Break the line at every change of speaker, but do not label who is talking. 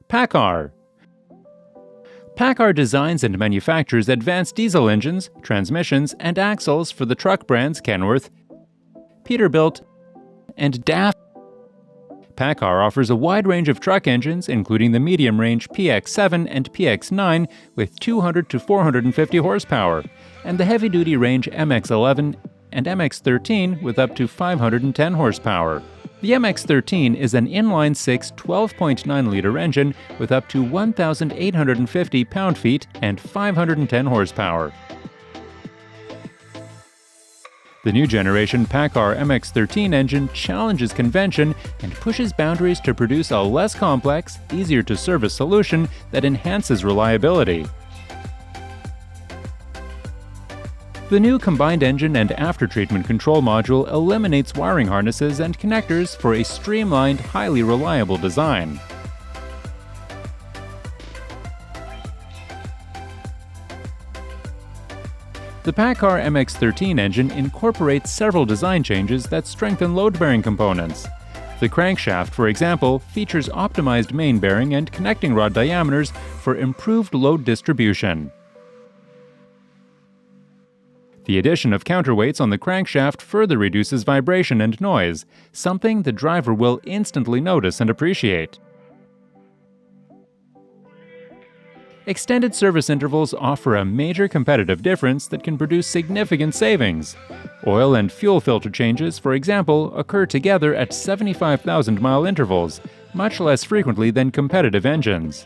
Paccar. Paccar designs and manufactures advanced diesel engines, transmissions, and axles for the truck brands Kenworth, Peterbilt, and DAF. Paccar offers a wide range of truck engines, including the medium-range PX7 and PX9 with 200 to 450 horsepower, and the heavy-duty range MX11 and MX13 with up to 510 horsepower. The MX13 is an inline-six 12.9-liter engine with up to 1,850 pound-feet and 510 horsepower. The new generation Paccar MX13 engine challenges convention and pushes boundaries to produce a less complex, easier-to-service solution that enhances reliability. The new combined engine and aftertreatment control module eliminates wiring harnesses and connectors for a streamlined, highly reliable design. The Paccar MX13 engine incorporates several design changes that strengthen load-bearing components. The crankshaft, for example, features optimized main bearing and connecting rod diameters for improved load distribution. The addition of counterweights on the crankshaft further reduces vibration and noise, something the driver will instantly notice and appreciate. Extended service intervals offer a major competitive difference that can produce significant savings. Oil and fuel filter changes, for example, occur together at 75,000-mile intervals, much less frequently than competitive engines.